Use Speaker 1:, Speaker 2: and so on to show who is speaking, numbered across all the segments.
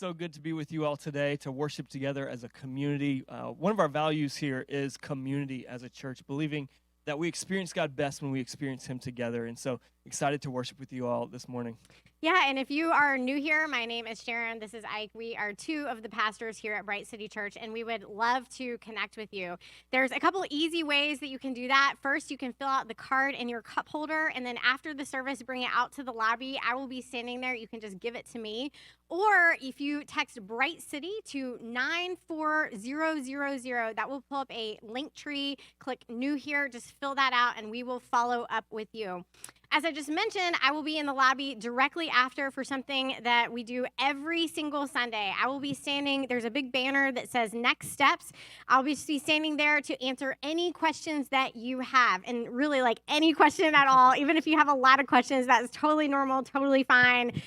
Speaker 1: so good to be with you all today to worship together as a community. One of our values here is community as a church, believing that we experience God best when we experience Him together. And so excited to worship with you all this morning.
Speaker 2: Yeah, and if you are new here, my name is Sharon. This is Ike. We are two of the pastors here at Bright City Church, and we would love to connect with you. There's a couple easy ways that you can do that. First, you can fill out the card in your cup holder, and then after the service, bring it out to the lobby. I will be standing there. You can just give it to me. Or if you text Bright City to 94000, that will pull up a link tree. Click new here. Just fill that out, and we will follow up with you. As I just mentioned, I will be in the lobby directly after for something that we do every single Sunday. I will be standing, there's a big banner that says Next Steps. I'll be standing there to answer any questions that you have, and really like any question at all. Even if you have a lot of questions, that's totally normal, totally fine.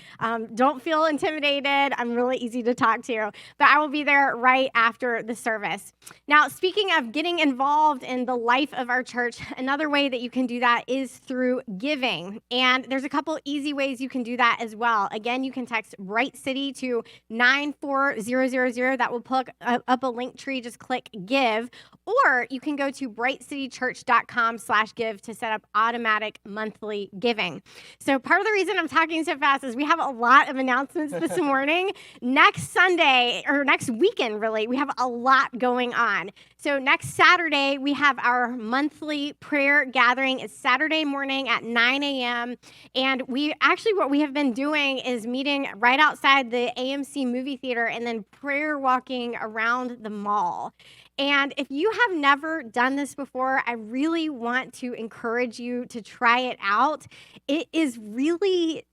Speaker 2: Don't feel intimidated. I'm really easy to talk to, but I will be there right after the service. Now, speaking of getting involved in the life of our church, another way that you can do that is through giving. And there's a couple easy ways you can do that as well. Again, you can text Bright City to 94000. That will pull up a link tree. Just click give. Or you can go to brightcitychurch.com/give to set up automatic monthly giving. So part of the reason I'm talking so fast is we have a lot of announcements this morning. Next Sunday, or next weekend really, we have a lot going on. So next Saturday, we have our monthly prayer gathering. It's Saturday morning at 9 a.m. And what we have been doing is meeting right outside the AMC movie theater and then prayer walking around the mall. And if you have never done this before, I really want to encourage you to try it out. It is really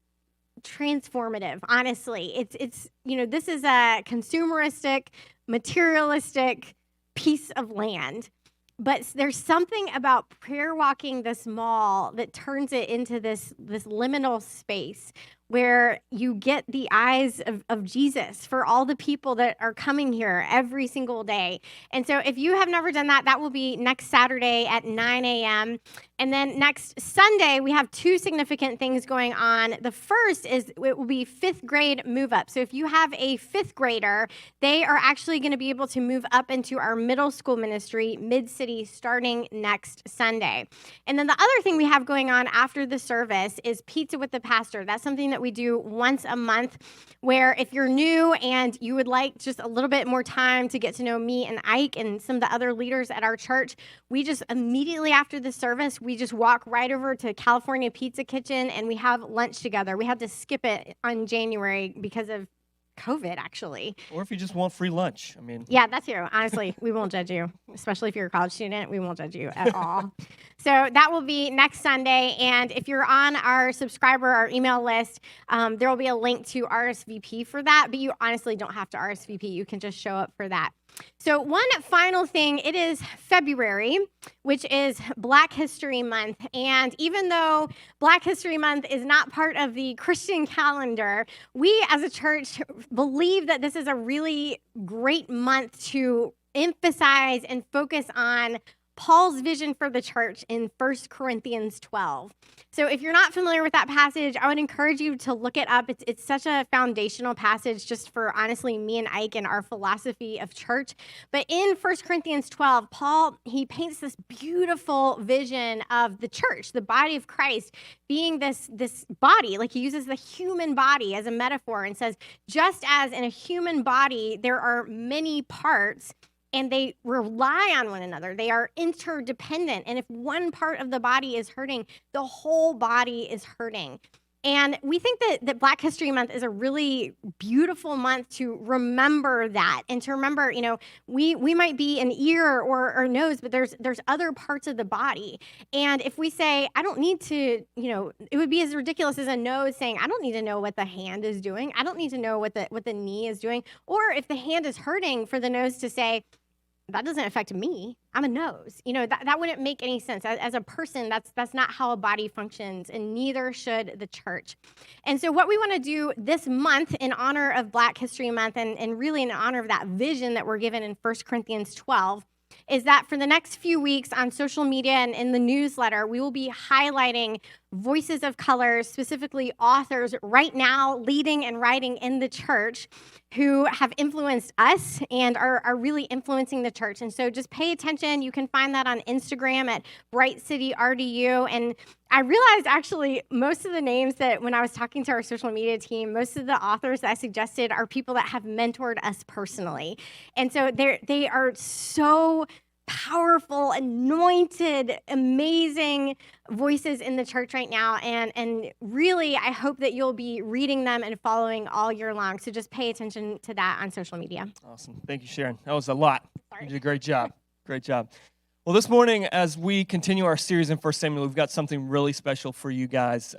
Speaker 2: transformative, honestly. It's this is a consumeristic, materialistic piece of land. But there's something about prayer walking this mall that turns it into this liminal space where you get the eyes of Jesus for all the people that are coming here every single day. And so if you have never done that, that will be next Saturday at 9 a.m. And then next Sunday, we have two significant things going on. The first is it will be fifth grade move up. So if you have a fifth grader, they are actually going to be able to move up into our middle school ministry, Mid-City, starting next Sunday. And then the other thing we have going on after the service is Pizza with the Pastor. That's something that we do once a month, where if you're new and you would like just a little bit more time to get to know me and Ike and some of the other leaders at our church, we just immediately after the service, we just walk right over to California Pizza Kitchen and we have lunch together. We had to skip it on January because of COVID, actually.
Speaker 1: Or if you just want free lunch,
Speaker 2: Yeah, that's true. Honestly, we won't judge you, especially if you're a college student. We won't judge you at all. So that will be next Sunday. And if you're on our our email list, there will be a link to RSVP for that. But you honestly don't have to RSVP. You can just show up for that. So one final thing, it is February, which is Black History Month. And even though Black History Month is not part of the Christian calendar, we as a church believe that this is a really great month to emphasize and focus on Paul's vision for the church in 1 Corinthians 12. So if you're not familiar with that passage, I would encourage you to look it up. It's such a foundational passage just for, honestly, me and Ike and our philosophy of church. But in 1 Corinthians 12, Paul, he paints this beautiful vision of the church, the body of Christ, being this body. Like he uses the human body as a metaphor and says, just as in a human body, there are many parts, and they rely on one another. They are interdependent. And if one part of the body is hurting, the whole body is hurting. And we think that Black History Month is a really beautiful month to remember that and to remember, we might be an ear or nose, but there's other parts of the body. And if we say, I don't need to, it would be as ridiculous as a nose saying, I don't need to know what the hand is doing. I don't need to know what the knee is doing. Or if the hand is hurting, for the nose to say, that doesn't affect me. I'm a nose. That wouldn't make any sense. As a person, that's not how a body functions, and neither should the church. And so what we want to do this month in honor of Black History Month and really in honor of that vision that we're given in 1 Corinthians 12 is that for the next few weeks on social media and in the newsletter, we will be highlighting voices of color, specifically authors right now leading and writing in the church who have influenced us and are really influencing the church. And so just pay attention. You can find that on Instagram at Bright City RDU. And I realized actually most of the names that when I was talking to our social media team, most of the authors that I suggested are people that have mentored us personally. And so they are so powerful, anointed, amazing voices in the church right now. And really, I hope that you'll be reading them and following all year long. So just pay attention to that on social media.
Speaker 1: Awesome. Thank you, Sharon. That was a lot.
Speaker 2: Sorry.
Speaker 1: You did a great job. Great job. Well, this morning, as we continue our series in 1 Samuel, we've got something really special for you guys.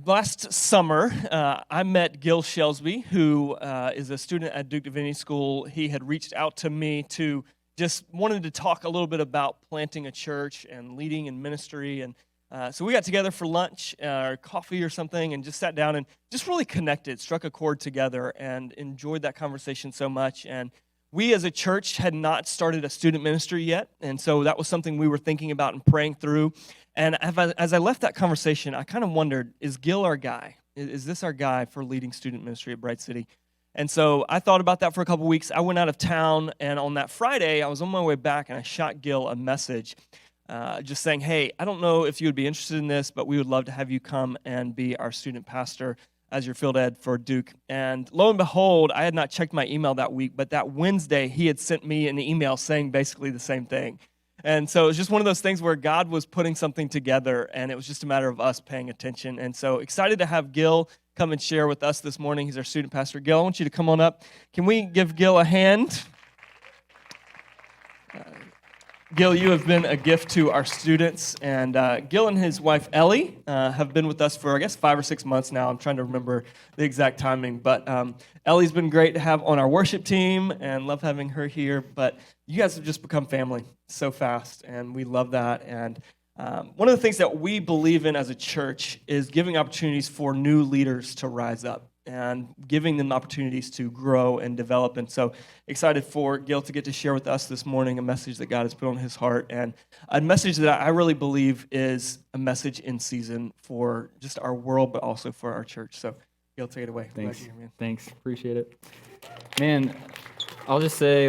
Speaker 1: Last summer, I met Gil Shelsby, who is a student at Duke Divinity School. He had reached out to me to just wanted to talk a little bit about planting a church and leading in ministry. And so we got together for lunch or coffee or something and just sat down and just really connected, struck a chord together and enjoyed that conversation so much. And we as a church had not started a student ministry yet. And so that was something we were thinking about and praying through. And as I left that conversation, I kind of wondered, is Gil our guy? Is this our guy for leading student ministry at Bright City? And so I thought about that for a couple weeks. I went out of town, and on that Friday, I was on my way back, and I shot Gil a message just saying, hey, I don't know if you would be interested in this, but we would love to have you come and be our student pastor as your field ed for Duke. And lo and behold, I had not checked my email that week, but that Wednesday, he had sent me an email saying basically the same thing. And so it was just one of those things where God was putting something together, and it was just a matter of us paying attention. And so excited to have Gil come and share with us this morning. He's our student pastor. Gil, I want you to come on up. Can we give Gil a hand? Gil, you have been a gift to our students, and Gil and his wife, Ellie, have been with us for, I guess, 5 or 6 months now. I'm trying to remember the exact timing, but Ellie's been great to have on our worship team, and love having her here, but you guys have just become family so fast, and we love that, and one of the things that we believe in as a church is giving opportunities for new leaders to rise up and giving them opportunities to grow and develop. And so excited for Gil to get to share with us this morning a message that God has put on his heart, and a message that I really believe is a message in season for just our world, but also for our church. So Gil, take it away.
Speaker 3: Thanks.
Speaker 1: Glad you're here, man.
Speaker 3: Thanks. Appreciate it. Man, I'll just say,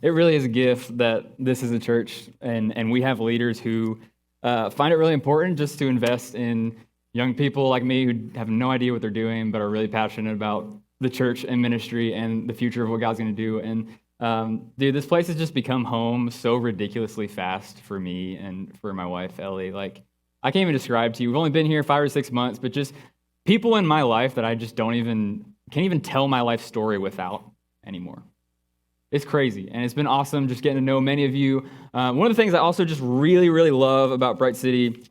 Speaker 3: it really is a gift that this is a church, and we have leaders who find it really important just to invest in young people like me who have no idea what they're doing, but are really passionate about the church and ministry and the future of what God's going to do. And dude, this place has just become home so ridiculously fast for me and for my wife, Ellie. I can't even describe to you. We've only been here 5 or 6 months, but just people in my life that I just can't even tell my life story without anymore. It's crazy, and it's been awesome just getting to know many of you. One of the things I also just really, really love about Bright City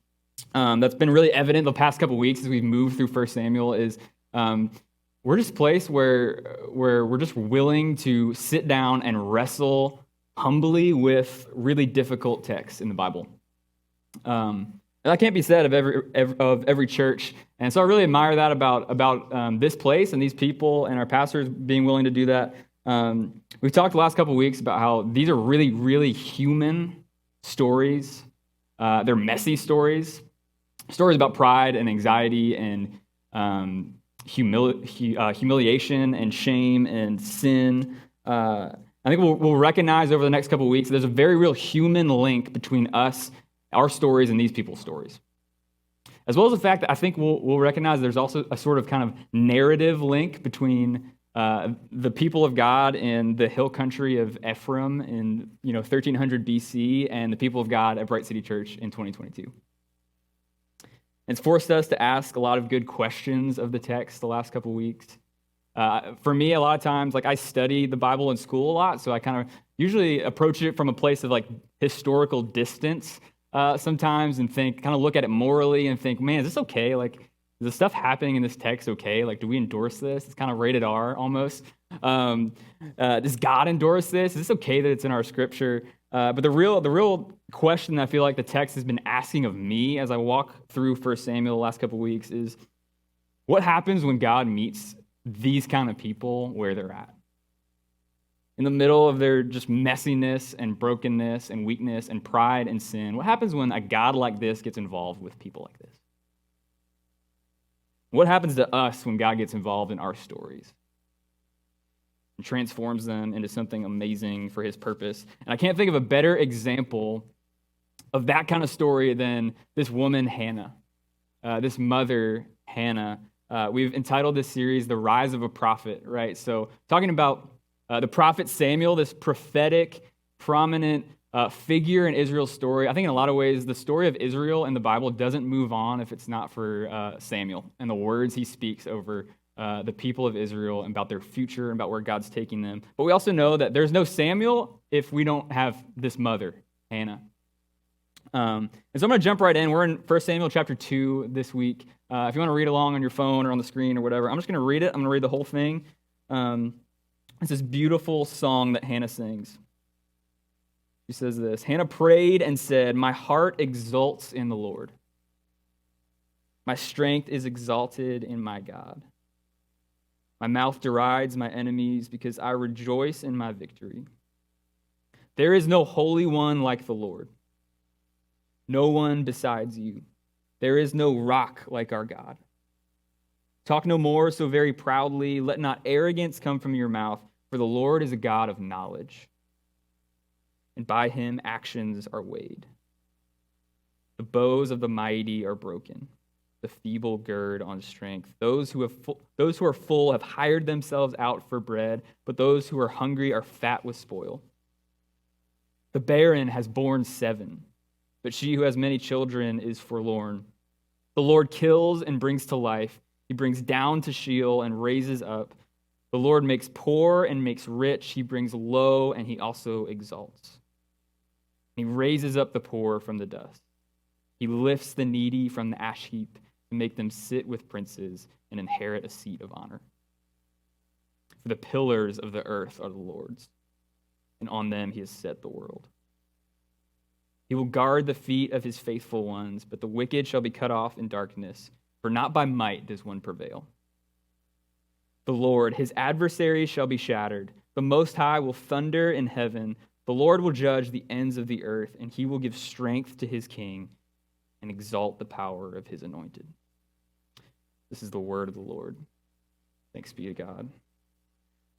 Speaker 3: that's been really evident the past couple weeks as we've moved through 1 Samuel is we're just a place where we're just willing to sit down and wrestle humbly with really difficult texts in the Bible. And that can't be said of every church, and so I really admire that about this place and these people and our pastors being willing to do that. We've talked the last couple of weeks about how these are really, really human stories. They're messy stories about pride and anxiety and humiliation and shame and sin. I think we'll recognize over the next couple of weeks there's a very real human link between us, our stories, and these people's stories. As well as the fact that I think we'll recognize there's also a sort of kind of narrative link between the people of God in the hill country of Ephraim in 1300 BC and the people of God at Bright City Church in 2022. It's forced us to ask a lot of good questions of the text the last couple weeks. For me, a lot of times, I study the Bible in school a lot, so I kind of usually approach it from a place of historical distance sometimes, and kind of look at it morally and think, man, is this okay? Is the stuff happening in this text okay? Do we endorse this? It's kind of rated R almost. Does God endorse this? Is this okay that it's in our scripture? But the real question that I feel like the text has been asking of me as I walk through 1 Samuel the last couple of weeks is, what happens when God meets these kind of people where they're at? in the middle of their just messiness and brokenness and weakness and pride and sin? What happens when a God like this gets involved with people like this? What happens to us when God gets involved in our stories and transforms them into something amazing for his purpose? And I can't think of a better example of that kind of story than this woman, Hannah, this mother, Hannah. We've entitled this series, The Rise of a Prophet, right? So talking about the prophet Samuel, this prophetic, prominent figure in Israel's story. I think in a lot of ways, the story of Israel in the Bible doesn't move on if it's not for Samuel and the words he speaks over the people of Israel and about their future and about where God's taking them. But we also know that there's no Samuel if we don't have this mother, Hannah. And so I'm going to jump right in. We're in 1 Samuel chapter 2 this week. If you want to read along on your phone or on the screen or whatever, I'm just going to read it. I'm going to read the whole thing. It's this beautiful song that Hannah sings. She says this, Hannah prayed and said, "My heart exults in the Lord. My strength is exalted in my God. My mouth derides my enemies because I rejoice in my victory. There is no holy one like the Lord. No one besides you. There is no rock like our God. Talk no more so very proudly. Let not arrogance come from your mouth, for the Lord is a God of knowledge, and by him actions are weighed. The bows of the mighty are broken. The feeble gird on strength. Those who are full have hired themselves out for bread, but those who are hungry are fat with spoil. The barren has borne 7, but she who has many children is forlorn. The Lord kills and brings to life. He brings down to Sheol and raises up. The Lord makes poor and makes rich. He brings low and he also exalts. He raises up the poor from the dust. He lifts the needy from the ash heap to make them sit with princes and inherit a seat of honor. For the pillars of the earth are the Lord's, and on them he has set the world. He will guard the feet of his faithful ones, but the wicked shall be cut off in darkness, for not by might does one prevail. The Lord, his adversaries shall be shattered. The Most High will thunder in heaven. The Lord will judge the ends of the earth, and he will give strength to his king and exalt the power of his anointed. This is the word of the Lord. Thanks be to God.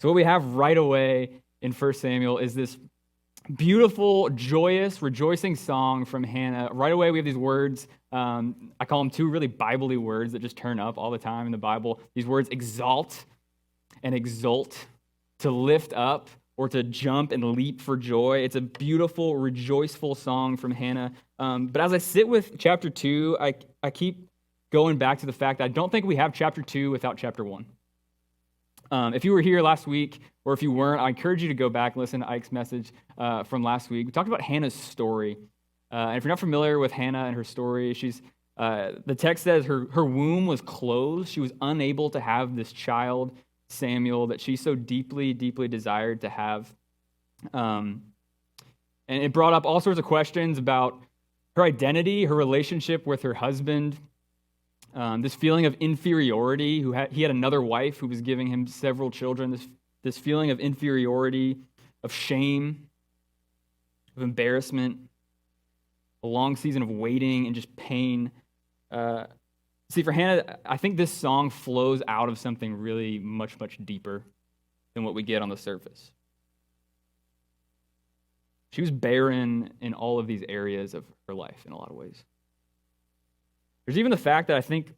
Speaker 3: So what we have right away in 1 Samuel is this beautiful, joyous, rejoicing song from Hannah. Right away, we have these words. I call them 2 really Bible-y words that just turn up all the time in the Bible. These words, exalt and exult, to lift up or to jump and leap for joy. It's a beautiful, rejoiceful song from Hannah. But as I sit with chapter 2, I keep going back to the fact that I don't think we have chapter 2 without chapter 1. If you were here last week, or if you weren't, I encourage you to go back and listen to Ike's message from last week. We talked about Hannah's story. And if you're not familiar with Hannah and her story, the text says her womb was closed. She was unable to have this child, Samuel, that she so deeply, deeply desired to have. And it brought up all sorts of questions about her identity, her relationship with her husband, this feeling of inferiority. He had another wife who was giving him several children. This feeling of inferiority, of shame, of embarrassment, a long season of waiting and just pain. See, for Hannah, I think this song flows out of something really much, much deeper than what we get on the surface. She was barren in all of these areas of her life in a lot of ways. There's even the fact that I think,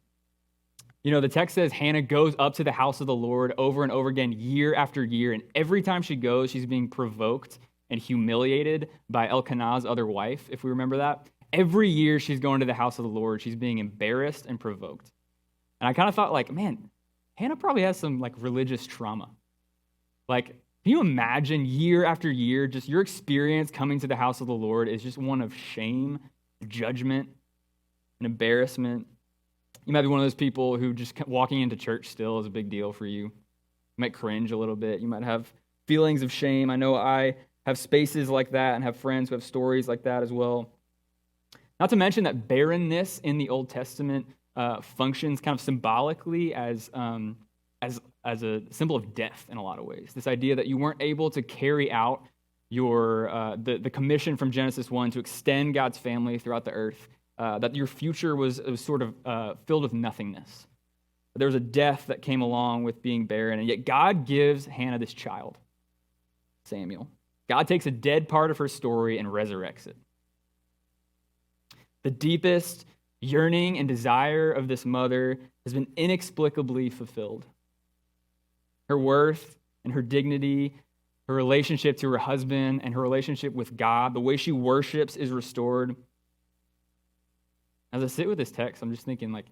Speaker 3: the text says Hannah goes up to the house of the Lord over and over again, year after year, and every time she goes, she's being provoked and humiliated by Elkanah's other wife, if we remember that. Every year she's going to the house of the Lord, she's being embarrassed and provoked. And I kind of thought, man, Hannah probably has some, religious trauma. Can you imagine year after year, just your experience coming to the house of the Lord is just one of shame, judgment, and embarrassment? You might be one of those people who just walking into church still is a big deal for you. You might cringe a little bit. You might have feelings of shame. I know I have spaces like that and have friends who have stories like that as well. Not to mention that barrenness in the Old Testament functions kind of symbolically as as a symbol of death in a lot of ways. This idea that you weren't able to carry out your the commission from Genesis 1 to extend God's family throughout the earth, that your future was sort of filled with nothingness. There was a death that came along with being barren, and yet God gives Hannah this child, Samuel. God takes a dead part of her story and resurrects it. The deepest yearning and desire of this mother has been inexplicably fulfilled. Her worth and her dignity, her relationship to her husband and her relationship with God, the way she worships is restored. As I sit with this text, I'm just thinking, like,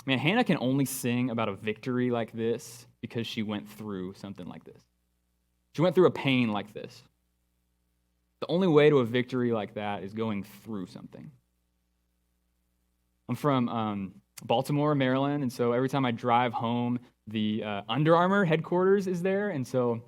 Speaker 3: man, Hannah can only sing about a victory like this because she went through something like this. She went through a pain like this. The only way to a victory like that is going through something. I'm from Baltimore, Maryland, and so every time I drive home, the Under Armour headquarters is there, and so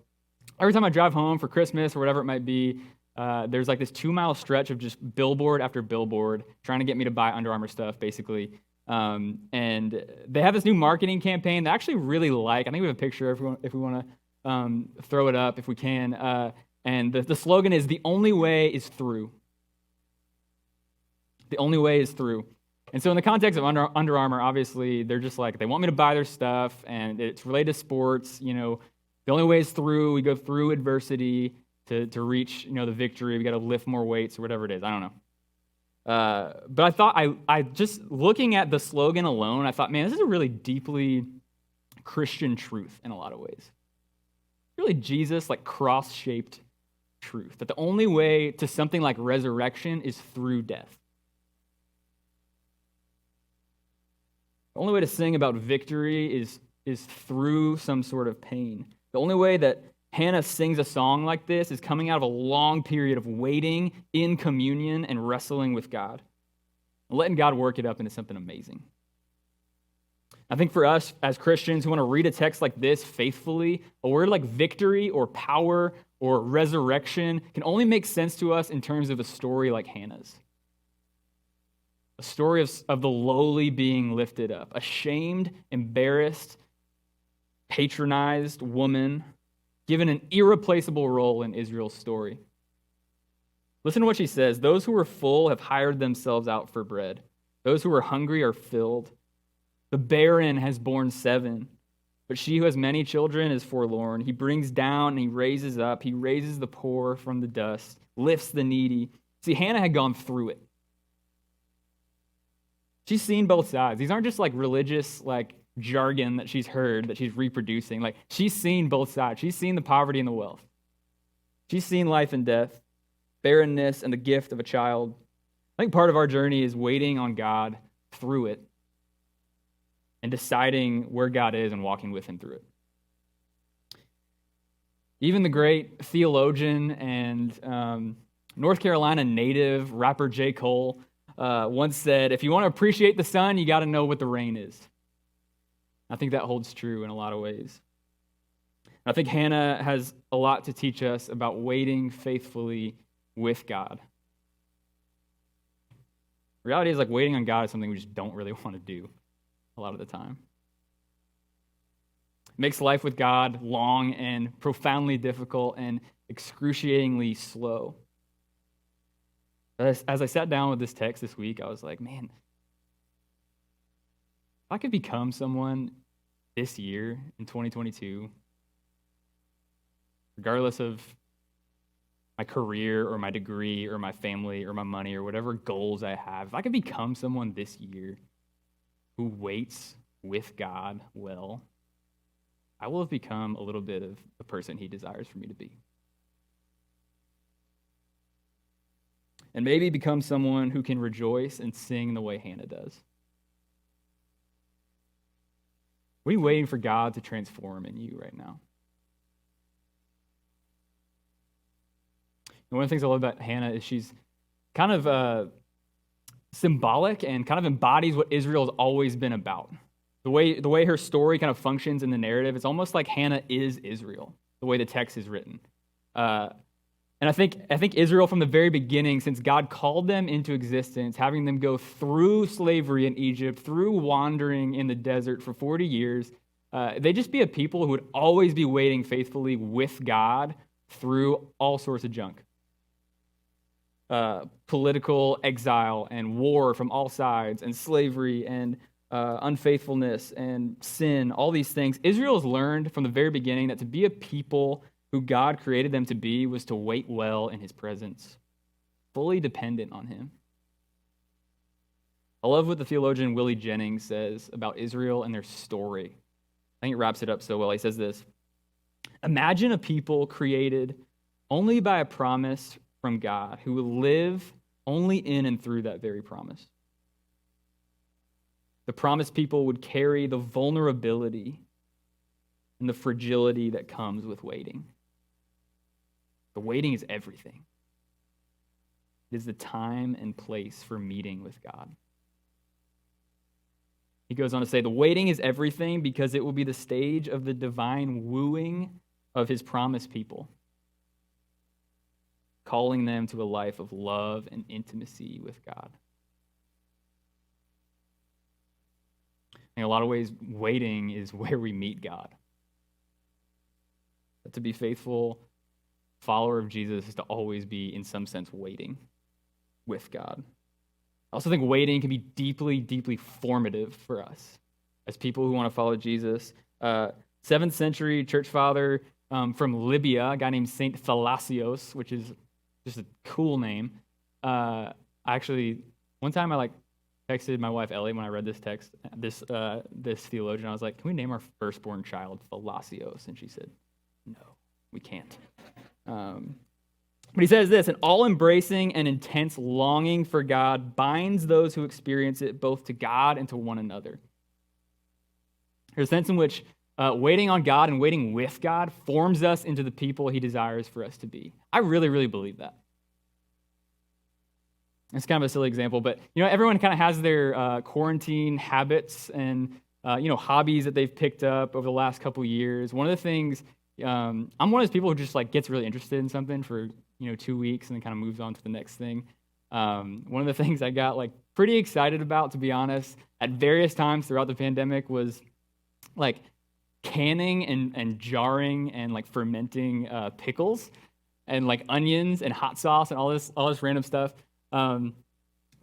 Speaker 3: every time I drive home for Christmas or whatever it might be, there's like this 2-mile stretch of just billboard after billboard trying to get me to buy Under Armour stuff, basically. And they have this new marketing campaign that I actually really like. I think we have a picture if we want to throw it up if we can. And the slogan is, "The only way is through." The only way is through. And so in the context of Under Armour, obviously, they're just like, they want me to buy their stuff, and it's related to sports. You know, the only way is through. We go through adversity to reach, the victory. We got to lift more weights or whatever it is. I don't know. But I thought, I just looking at the slogan alone, I thought, man, this is a really deeply Christian truth in a lot of ways. Really Jesus, like, cross-shaped truth. That the only way to something like resurrection is through death. The only way to sing about victory is through some sort of pain. The only way that Hannah sings a song like this is coming out of a long period of waiting in communion and wrestling with God, and letting God work it up into something amazing. I think for us as Christians who want to read a text like this faithfully, a word like victory or power or resurrection can only make sense to us in terms of a story like Hannah's. A story of the lowly being lifted up, a shamed, embarrassed, patronized woman given an irreplaceable role in Israel's story. Listen to what she says. "Those who are full have hired themselves out for bread. Those who are hungry are filled. The barren has borne 7, but she who has many children is forlorn. He brings down and he raises up. He raises the poor from the dust, lifts the needy." See, Hannah had gone through it. She's seen both sides. These aren't just like religious jargon that she's heard, that she's reproducing. Like, she's seen both sides. She's seen the poverty and the wealth. She's seen life and death, barrenness and the gift of a child. I think part of our journey is waiting on God through it and deciding where God is and walking with him through it. Even the great theologian and North Carolina native rapper J. Cole once said, "If you want to appreciate the sun, you got to know what the rain is." I think that holds true in a lot of ways. I think Hannah has a lot to teach us about waiting faithfully with God. The reality is, waiting on God is something we just don't really want to do a lot of the time. It makes life with God long and profoundly difficult and excruciatingly slow. As I sat down with this text this week, I was like, man, if I could become someone this year in 2022, regardless of my career or my degree or my family or my money or whatever goals I have, if I could become someone this year who waits with God well, I will have become a little bit of the person he desires for me to be. And maybe become someone who can rejoice and sing the way Hannah does. What are you waiting for God to transform in you right now? And one of the things I love about Hannah is she's kind of symbolic and kind of embodies what Israel has always been about. The way her story kind of functions in the narrative, it's almost like Hannah is Israel, the way the text is written. And I think Israel from the very beginning, since God called them into existence, having them go through slavery in Egypt, through wandering in the desert for 40 years, They'd just be a people who would always be waiting faithfully with God through all sorts of junk. Political exile and war from all sides and slavery and unfaithfulness and sin, all these things. Israel has learned from the very beginning that to be a people who God created them to be was to wait well in his presence, fully dependent on him. I love what the theologian Willie Jennings says about Israel and their story. I think it wraps it up so well. He says this: imagine a people created only by a promise from God who will live only in and through that very promise. The promised people would carry the vulnerability and the fragility that comes with waiting. The waiting is everything. It is the time and place for meeting with God. He goes on to say, the waiting is everything because it will be the stage of the divine wooing of his promised people, calling them to a life of love and intimacy with God. In a lot of ways, waiting is where we meet God. But to be faithful follower of Jesus is to always be, in some sense, waiting with God. I also think waiting can be deeply, deeply formative for us as people who want to follow Jesus. 7th century church father from Libya, a guy named Saint Thalassios, which is just a cool name. One time I texted my wife Ellie when I read this text, this theologian. I was like, "Can we name our firstborn child Thalassios?" And she said, "No, we can't." But he says this: an all-embracing and intense longing for God binds those who experience it both to God and to one another. There's a sense in which waiting on God and waiting with God forms us into the people he desires for us to be. I really, really believe that. It's kind of a silly example, but everyone kind of has their quarantine habits and hobbies that they've picked up over the last couple years. One of the things, I'm one of those people who just gets really interested in something for 2 weeks and then kind of moves on to the next thing. One of the things I got pretty excited about, to be honest, at various times throughout the pandemic was canning and jarring and fermenting pickles and onions and hot sauce and all this random stuff. I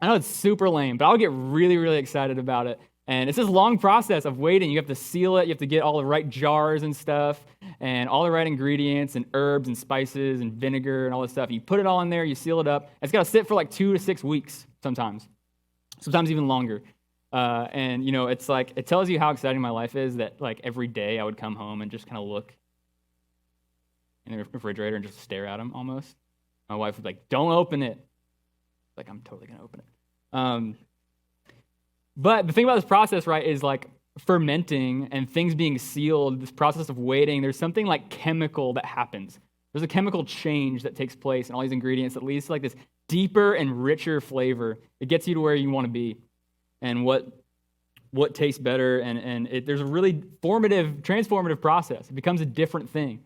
Speaker 3: know it's super lame, but I'll get really, really excited about it. And it's this long process of waiting. You have to seal it. You have to get all the right jars and stuff and all the right ingredients and herbs and spices and vinegar and all this stuff. You put it all in there. You seal it up. It's got to sit for 2 to 6 weeks sometimes even longer. And it's it tells you how exciting my life is that every day I would come home and just kind of look in the refrigerator and just stare at them almost. My wife would be like, "Don't open it." I'm totally going to open it. But the thing about this process, right, is fermenting and things being sealed, this process of waiting, there's something chemical that happens. There's a chemical change that takes place in all these ingredients that leads to this deeper and richer flavor. It gets you to where you want to be and what tastes better. And there's a really transformative process. It becomes a different thing.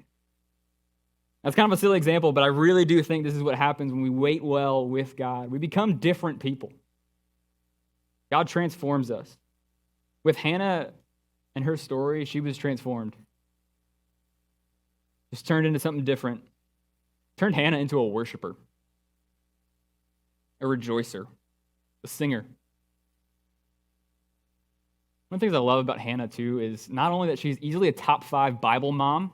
Speaker 3: That's kind of a silly example, but I really do think this is what happens when we wait well with God. We become different people. God transforms us. With Hannah and her story, she was transformed. Just turned into something different. Turned Hannah into a worshiper, a rejoicer, a singer. One of the things I love about Hannah, too, is not only that she's easily a top 5 Bible mom,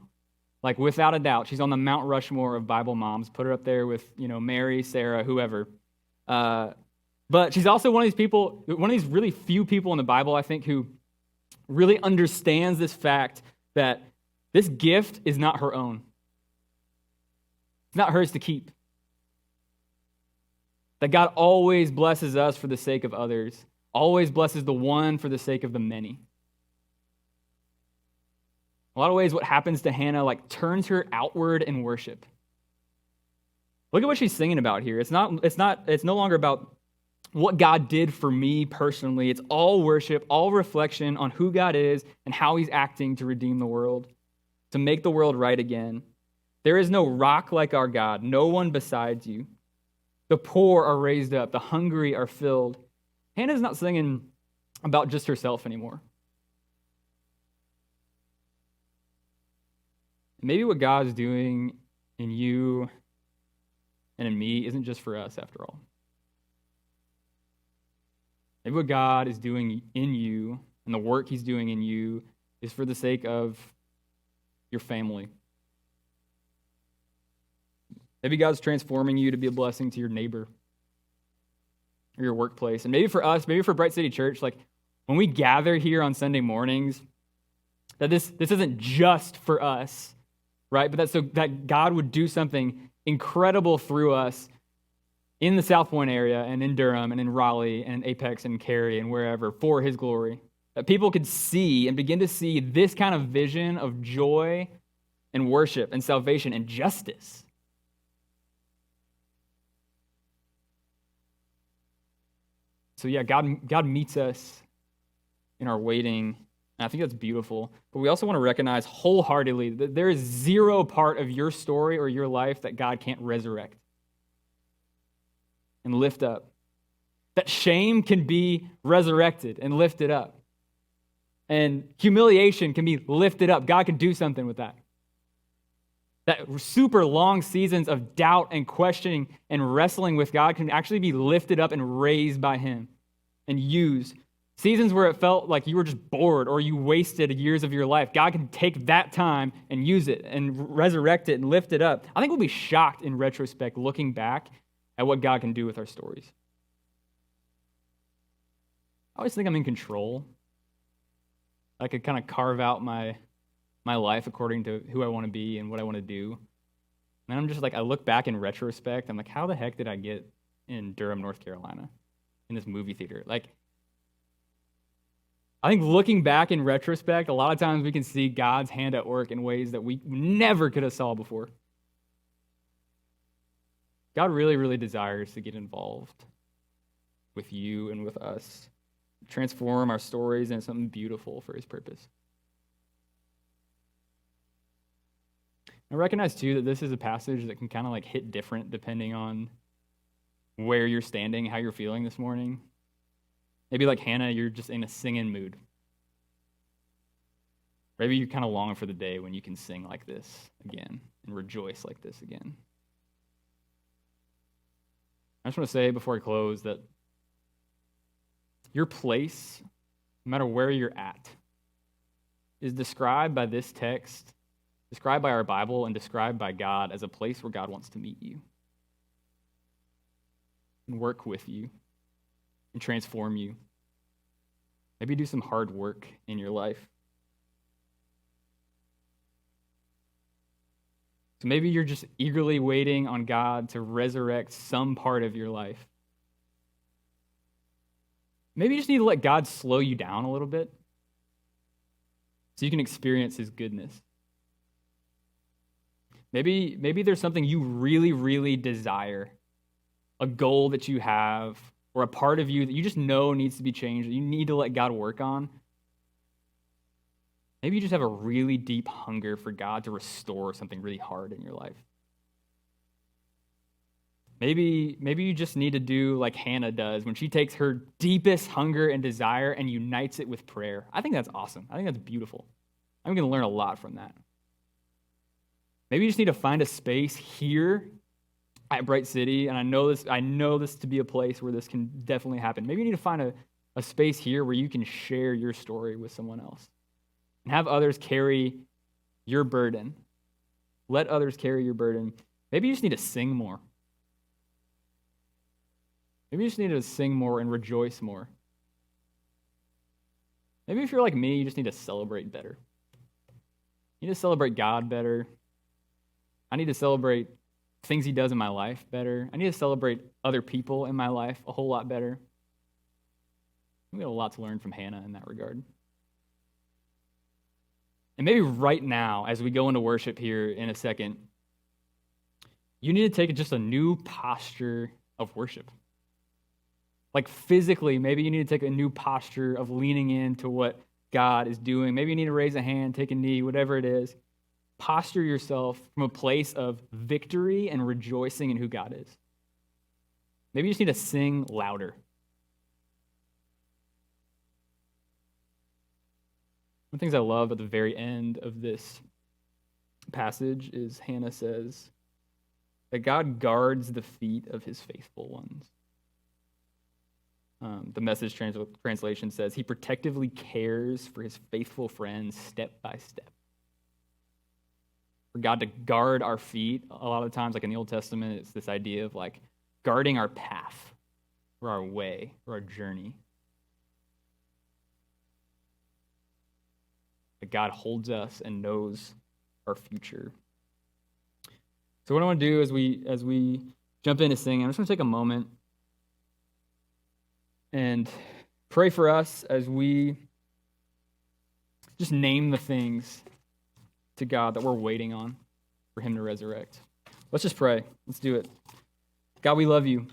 Speaker 3: without a doubt, she's on the Mount Rushmore of Bible moms. Put her up there with, Mary, Sarah, whoever. But she's also one of these really few people in the Bible, I think, who really understands this fact that this gift is not her own. It's not hers to keep. That God always blesses us for the sake of others, always blesses the one for the sake of the many. A lot of ways, what happens to Hannah turns her outward in worship. Look at what she's singing about here. It's no longer about what God did for me personally. It's all worship, all reflection on who God is and how he's acting to redeem the world, to make the world right again. There is no rock like our God, no one besides you. The poor are raised up, the hungry are filled. Hannah's not singing about just herself anymore. Maybe what God is doing in you and in me isn't just for us after all. Maybe what God is doing in you and the work he's doing in you is for the sake of your family. Maybe God's transforming you to be a blessing to your neighbor or your workplace. And maybe for us, maybe for Bright City Church, like when we gather here on Sunday mornings, that this isn't just for us, right? But that God would do something incredible through us in the South Point area and in Durham and in Raleigh and in Apex and Cary and wherever for his glory. That people could see and begin to see this kind of vision of joy and worship and salvation and justice. So yeah, God meets us in our waiting, and I think that's beautiful. But we also want to recognize wholeheartedly that there is zero part of your story or your life that God can't resurrect and lift up. That shame can be resurrected and lifted up. And humiliation can be lifted up. God can do something with that. That super long seasons of doubt and questioning and wrestling with God can actually be lifted up and raised by him and used. Seasons where it felt like you were just bored or you wasted years of your life, God can take that time and use it and resurrect it and lift it up. I think we'll be shocked in retrospect looking back at what God can do with our stories. I always think I'm in control. I could kind of carve out my life according to who I want to be and what I want to do. And I'm just like, I look back in retrospect, I'm like, how the heck did I get in Durham, North Carolina, in this movie theater? Like, I think looking back in retrospect, a lot of times we can see God's hand at work in ways that we never could have saw before. God really, really desires to get involved with you and with us, transform our stories into something beautiful for his purpose. I recognize, too, that this is a passage that can kind of like hit different depending on where you're standing, how you're feeling this morning. Maybe like Hannah, you're just in a singing mood. Maybe you're kind of longing for the day when you can sing like this again and rejoice like this again. I just want to say before I close that your place, no matter where you're at, is described by this text, described by our Bible, and described by God as a place where God wants to meet you and work with you and transform you. Maybe do some hard work in your life. So maybe you're just eagerly waiting on God to resurrect some part of your life. Maybe you just need to let God slow you down a little bit so you can experience his goodness. Maybe there's something you really, really desire, a goal that you have, or a part of you that you just know needs to be changed, that you need to let God work on. Maybe you just have a really deep hunger for God to restore something really hard in your life. Maybe you just need to do like Hannah does when she takes her deepest hunger and desire and unites it with prayer. I think that's awesome. I think that's beautiful. I'm going to learn a lot from that. Maybe you just need to find a space here at Bright City, and I know this to be a place where this can definitely happen. Maybe you need to find a space here where you can share your story with someone else and have others carry your burden. Let others carry your burden. Maybe you just need to sing more. Maybe you just need to sing more and rejoice more. Maybe if you're like me, you just need to celebrate better. You need to celebrate God better. I need to celebrate things he does in my life better. I need to celebrate other people in my life a whole lot better. We have a lot to learn from Hannah in that regard. And maybe right now, as we go into worship here in a second, you need to take just a new posture of worship. Like physically, maybe you need to take a new posture of leaning into what God is doing. Maybe you need to raise a hand, take a knee, whatever it is. Posture yourself from a place of victory and rejoicing in who God is. Maybe you just need to sing louder. One of the things I love at the very end of this passage is Hannah says that God guards the feet of his faithful ones. The Message translation says he protectively cares for his faithful friends step by step. For God to guard our feet, a lot of times, like in the Old Testament, it's this idea of like guarding our path or our way or our journey. That God holds us and knows our future. So what I want to do as we jump into singing, I'm just going to take a moment and pray for us as we just name the things to God that we're waiting on for him to resurrect. Let's just pray. Let's do it. God, we love you.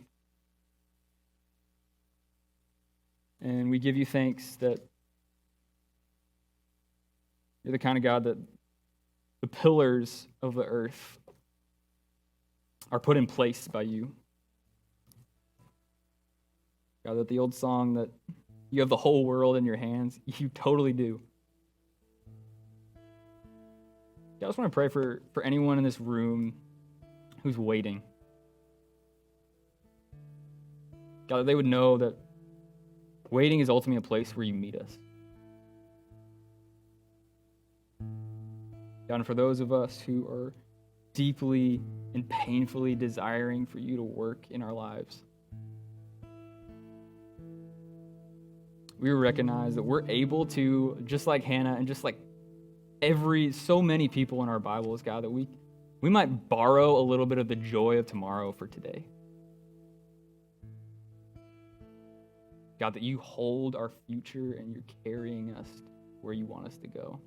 Speaker 3: And we give you thanks that you're the kind of God that the pillars of the earth are put in place by you. God, that the old song that you have the whole world in your hands, you totally do. God, I just want to pray for anyone in this room who's waiting. God, that they would know that waiting is ultimately a place where you meet us. God, and for those of us who are deeply and painfully desiring for you to work in our lives, we recognize that we're able to, just like Hannah and just like so many people in our Bibles, God, that we might borrow a little bit of the joy of tomorrow for today. God, that you hold our future and you're carrying us where you want us to go.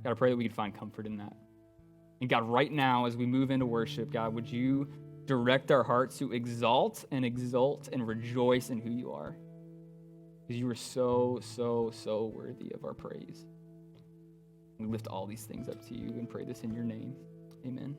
Speaker 3: God, I pray that we could find comfort in that. And God, right now, as we move into worship, God, would you direct our hearts to exalt and rejoice in who you are? Because you are so, so, so worthy of our praise. We lift all these things up to you and pray this in your name. Amen.